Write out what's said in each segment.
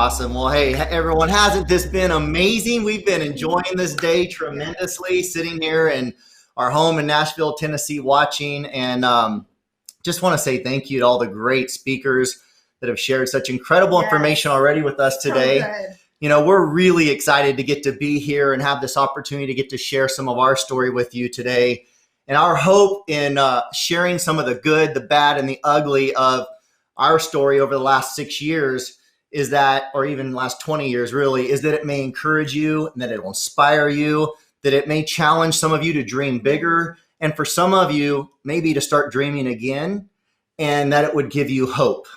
Awesome. Well, hey, everyone, hasn't this been amazing? We've been enjoying this day tremendously, sitting here in our home in Nashville, Tennessee, watching. And just want to say thank you to all the great speakers that have shared such incredible information already with us today. So you know, we're really excited to get to be here and have this opportunity to get to share some of our story with you today. And our hope in sharing some of the good, the bad, and the ugly of our story over the last 6 years is that, or even last 20 years really, is that it may encourage you and that it will inspire you, that it may challenge some of you to dream bigger. And for some of you, maybe to start dreaming again, and that it would give you hope.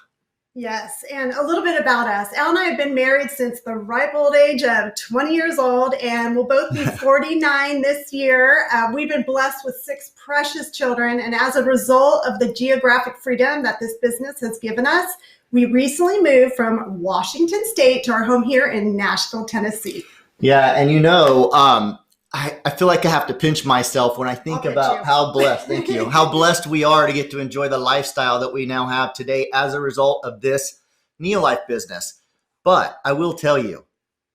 Yes, and a little bit about us. Al and I have been married since the ripe old age of 20 years old, and we'll both be 49 this year. We've been blessed with 6 precious children, and as a result of the geographic freedom that this business has given us, we recently moved from Washington State to our home here in Nashville, Tennessee. Yeah, and you know, I feel like I have to pinch myself when I think about how blessed, thank you, how blessed we are to get to enjoy the lifestyle that we now have today as a result of this NeoLife business. But I will tell you,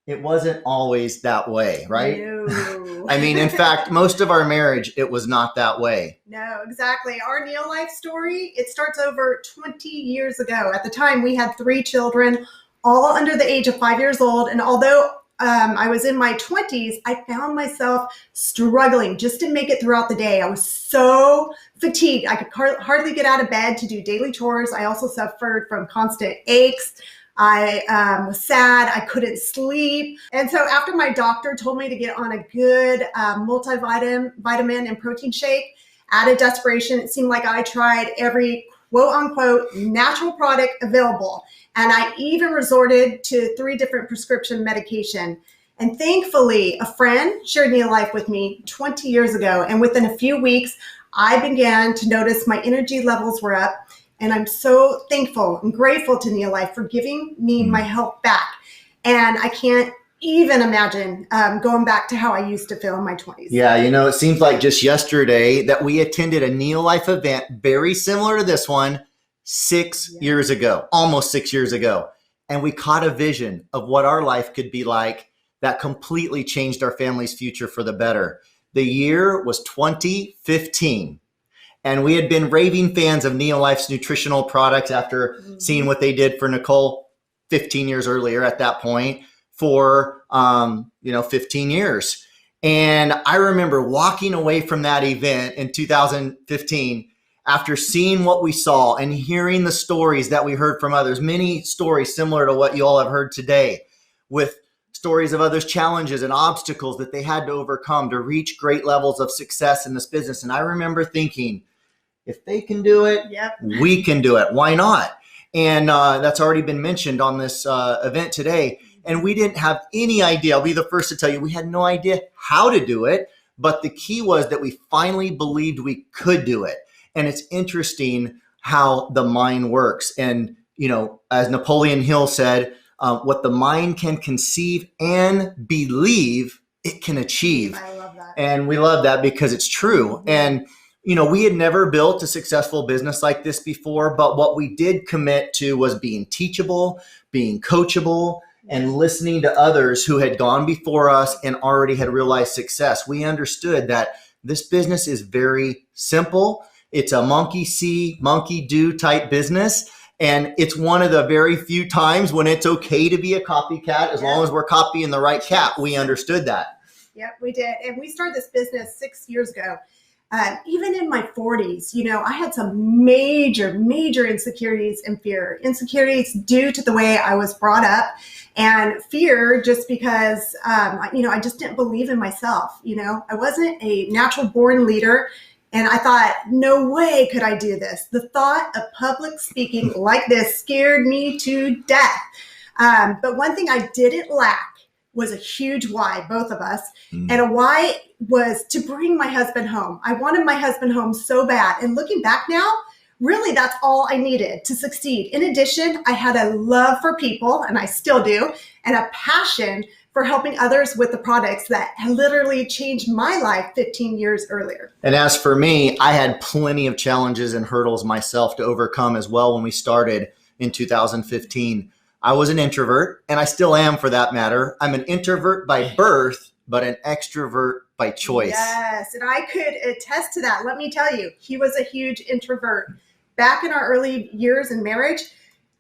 it wasn't always that way, right? No. I mean, in fact, most of our marriage, it was not that way. No, exactly. Our NeoLife story, it starts over 20 years ago. At the time, we had 3 children, all under the age of 5 years old. And although I was in my 20s, I found myself struggling just to make it throughout the day. I was so fatigued. I could hardly get out of bed to do daily chores. I also suffered from constant aches. I was sad. I couldn't sleep. And so after my doctor told me to get on a good multivitamin and protein shake, out of desperation, it seemed like I tried every quote unquote natural product available. And I even resorted to 3 different prescription medication. And thankfully, a friend shared NeoLife with me 20 years ago. And within a few weeks, I began to notice my energy levels were up. And I'm so thankful and grateful to NeoLife for giving me my health back. And I can't even imagine going back to how I used to feel in my 20s. Yeah, you know, it seems like just yesterday that we attended a NeoLife event very similar to this one 6 years ago, almost 6 years ago. And we caught a vision of what our life could be like that completely changed our family's future for the better. The year was 2015. And we had been raving fans of NeoLife's nutritional products after seeing what they did for Nicole 15 years earlier at that point for, 15 years. And I remember walking away from that event in 2015 after seeing what we saw and hearing the stories that we heard from others, many stories similar to what you all have heard today, with stories of others' challenges and obstacles that they had to overcome to reach great levels of success in this business. And I remember thinking, if they can do it, we can do it. Why not? And that's already been mentioned on this event today. And we didn't have any idea. I'll be the first to tell you, we had no idea how to do it. But the key was that we finally believed we could do it. And it's interesting how the mind works. And, you know, as Napoleon Hill said, what the mind can conceive and believe, it can achieve. I love that. And we love that because it's true. And, you know, we had never built a successful business like this before, but what we did commit to was being teachable, being coachable, and listening to others who had gone before us and already had realized success. We understood that this business is very simple. It's a monkey see, monkey do type business. And it's one of the very few times when it's okay to be a copycat, as long as we're copying the right cat. We understood that. Yep, we did. And we started this business 6 years ago. Even in my 40s, you know, I had some major insecurities and fear. Insecurities due to the way I was brought up, and fear just because, I just didn't believe in myself. You know, I wasn't a natural born leader. And I thought, no way could I do this. The thought of public speaking like this scared me to death. But one thing I didn't lack was a huge why, both of us. And a why was to bring my husband home. I wanted my husband home so bad. And looking back now, really that's all I needed to succeed. In addition, I had a love for people, and I still do, and a passion for helping others with the products that had literally changed my life 15 years earlier. And as for me, I had plenty of challenges and hurdles myself to overcome as well when we started in 2015. I was an introvert, and I still am for that matter. I'm an introvert by birth, but an extrovert by choice. Yes, and I could attest to that. Let me tell you, he was a huge introvert. Back in our early years in marriage,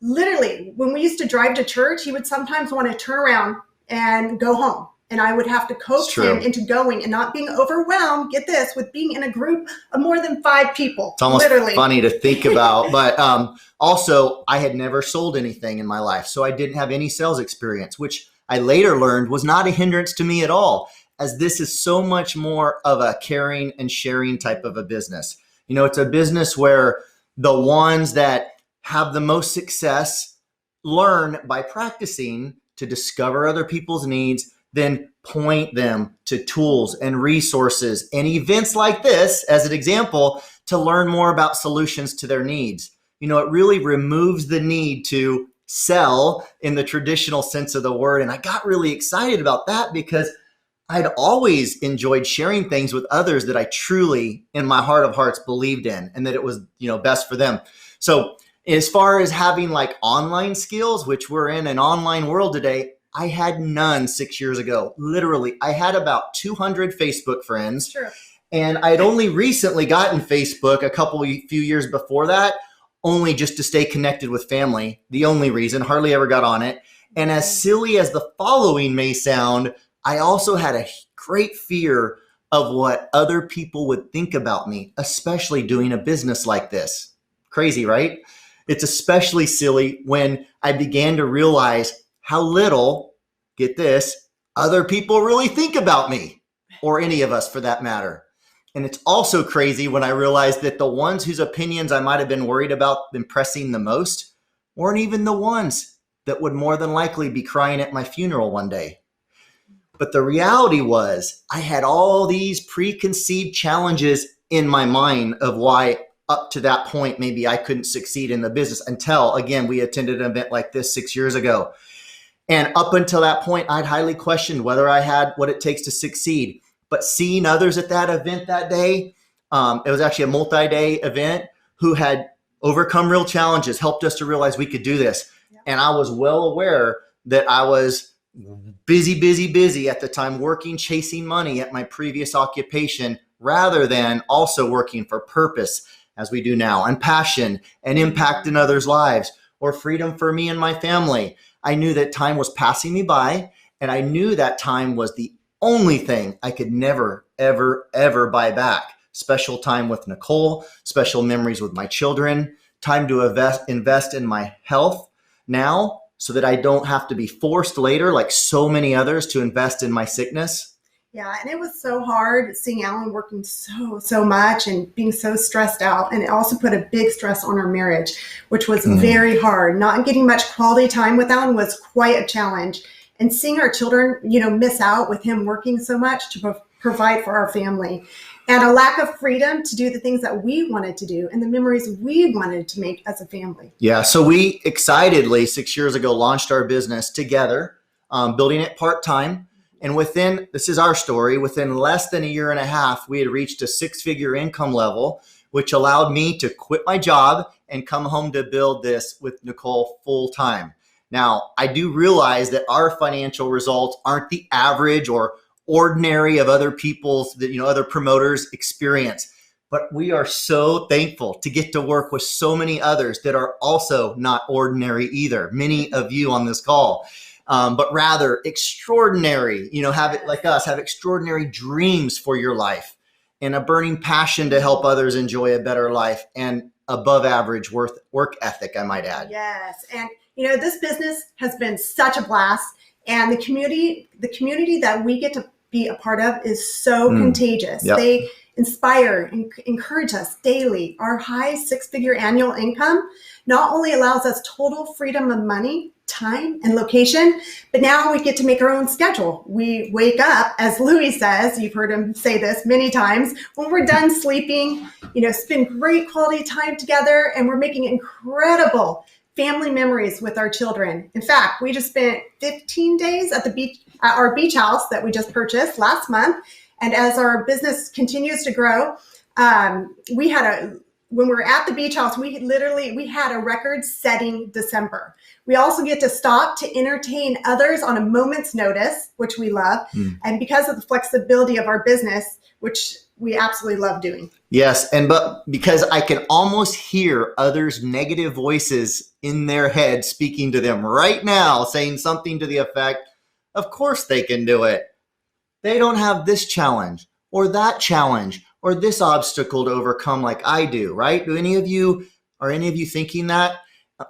literally, when we used to drive to church, he would sometimes want to turn around and go home. And I would have to coax him into going and not being overwhelmed, get this, with being in a group of more than 5 people. It's almost funny to think about. But also, I had never sold anything in my life. So I didn't have any sales experience, which I later learned was not a hindrance to me at all, as this is so much more of a caring and sharing type of a business. You know, it's a business where the ones that have the most success learn by practicing to discover other people's needs, then point them to tools and resources and events like this as an example to learn more about solutions to their needs. You know, it really removes the need to sell in the traditional sense of the word. And I got really excited about that because I'd always enjoyed sharing things with others that I truly, in my heart of hearts, believed in, and that it was, you know, best for them. So as far as having like online skills, which we're in an online world today, I had none 6 years ago. Literally, I had about 200 Facebook friends. Sure. And I'd only recently gotten Facebook few years before that, only just to stay connected with family. The only reason, hardly ever got on it. And as silly as the following may sound, I also had a great fear of what other people would think about me, especially doing a business like this. Crazy, right? It's especially silly when I began to realize how little, get this, other people really think about me, or any of us for that matter. And it's also crazy when I realized that the ones whose opinions I might have been worried about impressing the most weren't even the ones that would more than likely be crying at my funeral one day. But the reality was I had all these preconceived challenges in my mind of why up to that point, maybe I couldn't succeed in the business until, again, we attended an event like this 6 years ago. And up until that point, I'd highly questioned whether I had what it takes to succeed. But seeing others at that event that day, it was actually a multi-day event, who had overcome real challenges, helped us to realize we could do this. Yeah. And I was well aware that I was busy at the time, working, chasing money at my previous occupation, rather than also working for purpose, as we do now, and passion and impact in others' lives, or freedom for me and my family. I knew that time was passing me by, and I knew that time was the only thing I could never, ever, ever buy back. Special time with Nicole, special memories with my children, time to invest in my health now so that I don't have to be forced later, like so many others, to invest in my sickness. Yeah, and it was so hard seeing Allan working so much and being so stressed out. And it also put a big stress on our marriage, which was very hard. Not getting much quality time with Allan was quite a challenge. And seeing our children, miss out with him working so much to provide for our family. And a lack of freedom to do the things that we wanted to do and the memories we wanted to make as a family. Yeah, so we excitedly 6 years ago launched our business together, building it part-time. And this is our story, within less than a year and a half, we had reached a 6-figure income level, which allowed me to quit my job and come home to build this with Nicole full time. Now, I do realize that our financial results aren't the average or ordinary of other people's, other promoters' experience. But we are so thankful to get to work with so many others that are also not ordinary either. Many of you on this call. But rather extraordinary, have extraordinary dreams for your life and a burning passion to help others enjoy a better life and above average work ethic, I might add. Yes. And, this business has been such a blast, and the community that we get to be a part of is so contagious. Yep. They inspire and encourage us daily. Our high 6-figure annual income not only allows us total freedom of money, time, and location, but now we get to make our own schedule. We wake up, as Louis says, you've heard him say this many times, when we're done sleeping, spend great quality time together, and we're making incredible family memories with our children. In fact, we just spent 15 days at the beach, at our beach house that we just purchased last month. And as our business continues to grow, we had a when we're at the beach house, we had a record-setting December. We also get to stop to entertain others on a moment's notice, which we love. And because of the flexibility of our business, which we absolutely love doing. Yes. But because I can almost hear others' negative voices in their head speaking to them right now, saying something to the effect, of course they can do it. They don't have this challenge or that challenge or this obstacle to overcome like I do, right? Are any of you thinking that?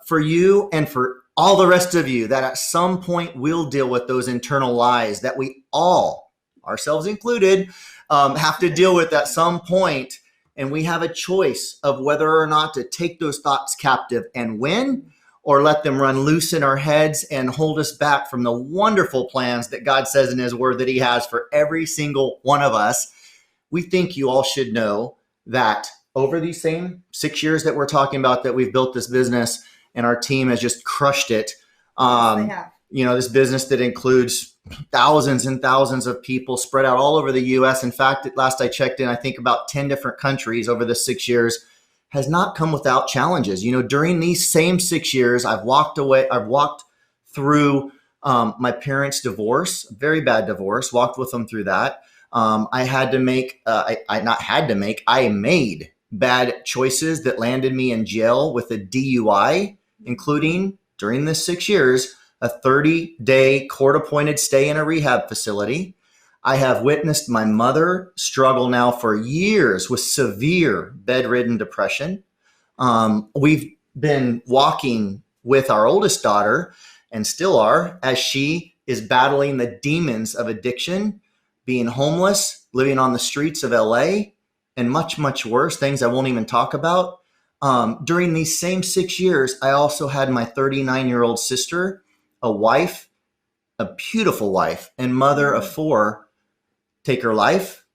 For you and for all the rest of you, that at some point we'll deal with those internal lies that we all, ourselves included, have to deal with at some point. And we have a choice of whether or not to take those thoughts captive and win, or let them run loose in our heads and hold us back from the wonderful plans that God says in his word that he has for every single one of us. We think you all should know that over these same 6 years that we're talking about, that we've built this business and our team has just crushed it. This business that includes thousands and thousands of people spread out all over the U.S. In fact, at last I checked in, I think about 10 different countries over the 6 years, has not come without challenges. During these same 6 years, I've walked through my parents' divorce, very bad divorce, walked with them through that. I made bad choices that landed me in jail with a DUI, including during this 6 years, a 30-day court-appointed stay in a rehab facility. I have witnessed my mother struggle now for years with severe bedridden depression. We've been walking with our oldest daughter, and still are, as she is battling the demons of addiction, being homeless, living on the streets of LA, and much, much worse, things I won't even talk about. During these same 6 years, I also had my 39-year-old sister, a wife, a beautiful wife, and mother of 4, take her life.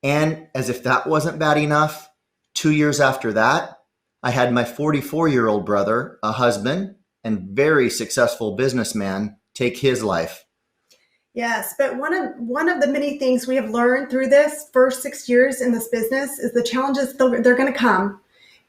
And as if that wasn't bad enough, 2 years after that, I had my 44-year-old brother, a husband and very successful businessman, take his life. Yes, but one of the many things we have learned through this first 6 years in this business is the challenges, they're going to come,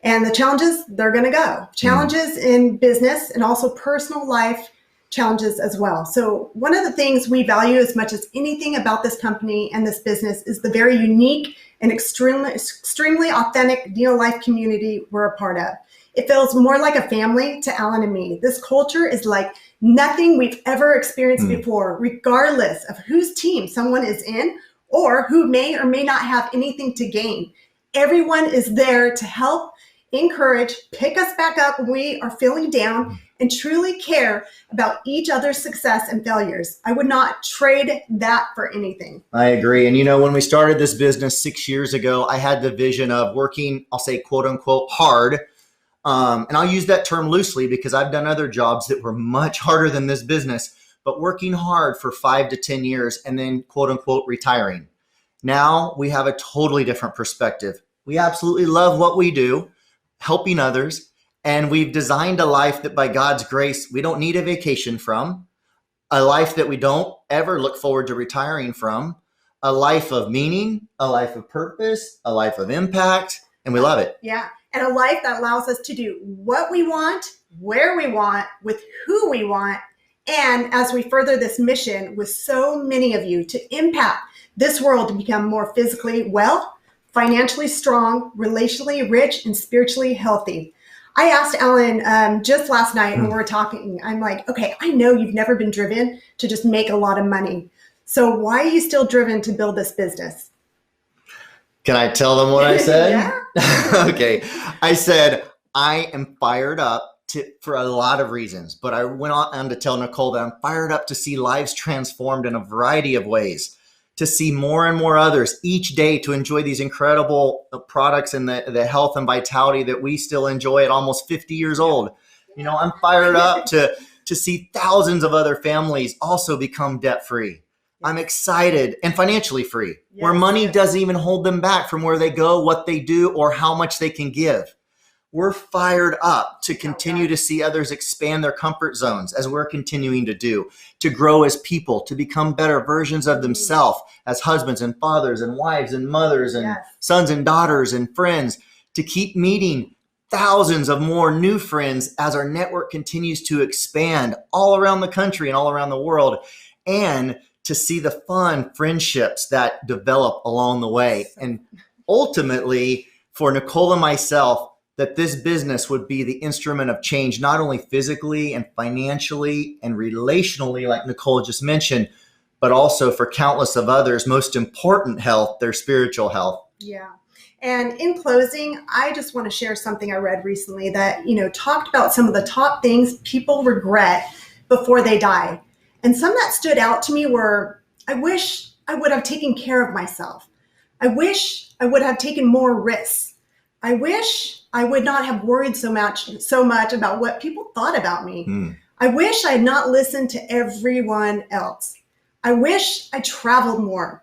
and the challenges, they're going to go. Challenges in business and also personal life challenges as well. So one of the things we value as much as anything about this company and this business is the very unique and extremely authentic NeoLife community we're a part of. It feels more like a family to Allan and me. This culture is like nothing we've ever experienced before, regardless of whose team someone is in or who may or may not have anything to gain. Everyone is there to help, encourage, pick us back up when we are feeling down, and truly care about each other's success and failures. I would not trade that for anything. I agree. And when we started this business 6 years ago, I had the vision of working, I'll say, quote unquote, hard. And I'll use that term loosely because I've done other jobs that were much harder than this business, but working hard for 5 to 10 years and then quote unquote retiring. Now we have a totally different perspective. We absolutely love what we do, helping others. And we've designed a life that by God's grace, we don't need a vacation from, a life that we don't ever look forward to retiring from, a life of meaning, a life of purpose, a life of impact, and we love it. Yeah. And a life that allows us to do what we want, where we want, with who we want. And as we further this mission with so many of you to impact this world to become more physically well, financially strong, relationally rich, and spiritually healthy. I asked Allan just last night when we were talking, I'm like, okay, I know you've never been driven to just make a lot of money. So why are you still driven to build this business? Can I tell them what I said? Yeah. Okay. I said, I am fired up for a lot of reasons, but I went on to tell Nicole that I'm fired up to see lives transformed in a variety of ways, to see more and more others each day, to enjoy these incredible products and the health and vitality that we still enjoy at almost 50 years old. I'm fired up to see thousands of other families also become debt-free. I'm excited and financially free, where money doesn't even hold them back from where they go, what they do, or how much they can give. We're fired up to continue to see others expand their comfort zones as we're continuing to do, to grow as people, to become better versions of themselves as husbands and fathers and wives and mothers and sons and daughters and friends, to keep meeting thousands of more new friends as our network continues to expand all around the country and all around the world, and to see the fun friendships that develop along the way. And ultimately, for Nicole and myself, that this business would be the instrument of change, not only physically and financially and relationally, like Nicole just mentioned, but also for countless of others, most important health, their spiritual health. Yeah. And in closing, I just want to share something I read recently that, talked about some of the top things people regret before they die. And some that stood out to me were, I wish I would have taken care of myself. I wish I would have taken more risks. I wish I would not have worried so much about what people thought about me. I wish I had not listened to everyone else. I wish I traveled more.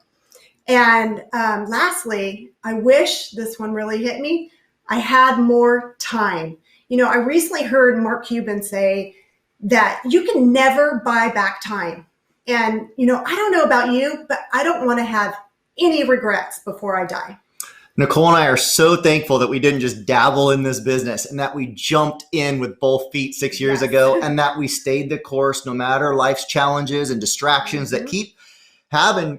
And lastly, I wish, this one really hit me, I had more time. I recently heard Mark Cuban say that you can never buy back time. And, I don't know about you, but I don't want to have any regrets before I die. Nicole and I are so thankful that we didn't just dabble in this business, and that we jumped in with both feet 6 years ago, and that we stayed the course no matter life's challenges and distractions that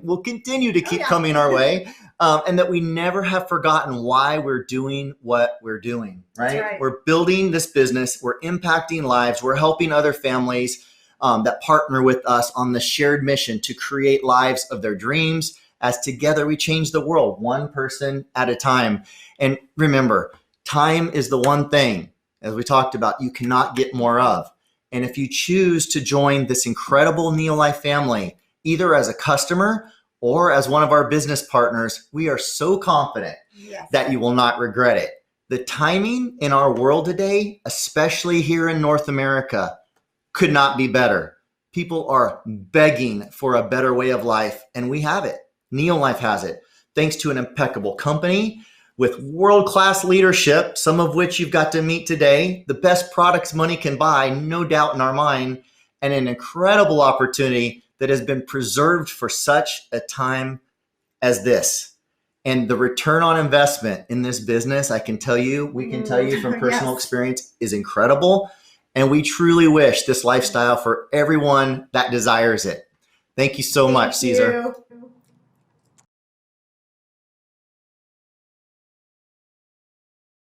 will continue to keep coming our way, and that we never have forgotten why we're doing what we're doing, right? We're building this business, we're impacting lives, we're helping other families that partner with us on the shared mission to create lives of their dreams, as together we change the world, one person at a time. And remember, time is the one thing, as we talked about, you cannot get more of. And if you choose to join this incredible NeoLife family, either as a customer or as one of our business partners, we are so confident that you will not regret it. The timing in our world today, especially here in North America, could not be better. People are begging for a better way of life, and we have it. NeoLife has it, thanks to an impeccable company with world-class leadership, some of which you've got to meet today, the best products money can buy, no doubt in our mind, and an incredible opportunity that has been preserved for such a time as this. And the return on investment in this business, we can tell you from personal experience, is incredible. And we truly wish this lifestyle for everyone that desires it. Thank you so much, Caesar.